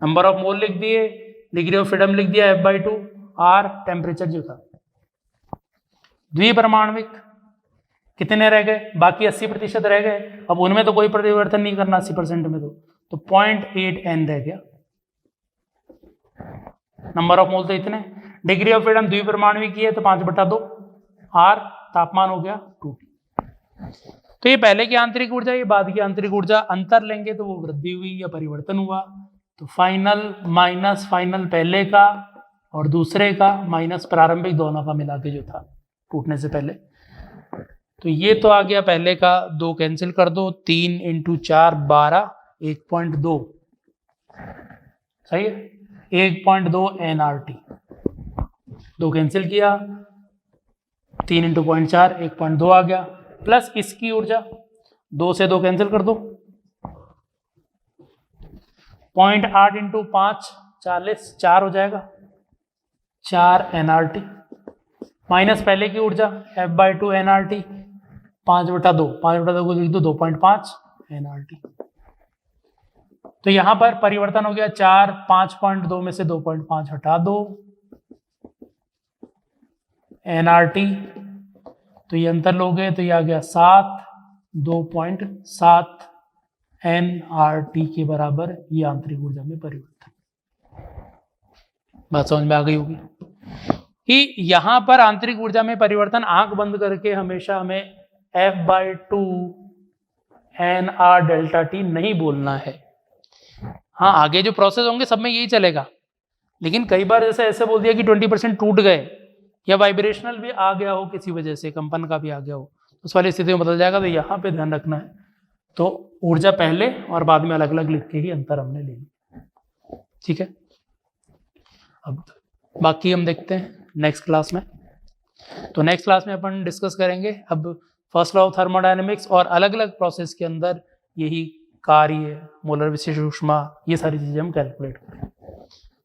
नंबर ऑफ मोल लिख दिए, डिग्री ऑफ फ्रीडम लिख दिया F/2, R टेम्परेचर जो था। द्विपरमाणविक कितने रह गए? बाकी 80% रह गए। अब उनमें तो कोई परिवर्तन नहीं करना 80% में, तो 0.8 N रह गया। नंबर ऑफ मोल तो इतने। डिग्री ऑफ फ्रीडम द्विपरमाणविक की है तो 5/2, R तापमान हो गया 2T। तो ये पहले की आंतरिक ऊर्जा, ये बाद की आंतरिक ऊर्जा, अंतर लेंगे तो वो वृद्धि हुई या परिवर्तन हुआ। तो फाइनल माइनस फाइनल पहले का और दूसरे का माइनस प्रारंभिक दोनों का मिला के जो था टूटने से पहले। तो ये तो आ गया पहले का, 2 कैंसिल कर दो, 3 × 4 12, 1.2 सही है, 1.2 nRT। 2 कैंसिल किया, 3 × 0.4 1.2 आ गया, प्लस इसकी ऊर्जा 2 से 2 कैंसिल कर दो, 0.8 × 5 40, 4 हो जाएगा, 4 nRT, माइनस पहले की ऊर्जा F/2 nRT, 5/2, 5/2 को लिख दो 2.5 nRT। तो यहां पर परिवर्तन हो गया 4, 5.2 में से 2.5 हटा दो, nRT, तो ये अंतर लोगे तो ये आ गया 7, 2.7 nRT के बराबर ये आंतरिक ऊर्जा में परिवर्तन। बात समझ में आ गई होगी कि यहां पर आंतरिक ऊर्जा में परिवर्तन आंख बंद करके हमेशा हमें F/2 nR∆T नहीं बोलना है। हाँ, आगे जो प्रोसेस होंगे सब में यही चलेगा, लेकिन कई बार जैसे ऐसे बोल दिया कि 20% टूट गए या वाइब्रेशनल भी आ गया हो, किसी वजह से कंपन का भी आ गया हो, उस वाली स्थिति में बदल जाएगा। तो यहाँ पे ध्यान रखना है। तो ऊर्जा पहले और बाद में अलग अलग लिख के ही अंतर हमने ले लिया, ठीक है। अब बाकी हम देखते हैं नेक्स्ट क्लास में। तो नेक्स्ट क्लास में अपन डिस्कस करेंगे अब फर्स्ट लॉ ऑफ थर्मोडायनेमिक्स और अलग अलग प्रोसेस के अंदर यही कार्य, मोलर विशेष ऊष्मा, ये सारी चीजें हम कैलकुलेट करें।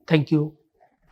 Thank you.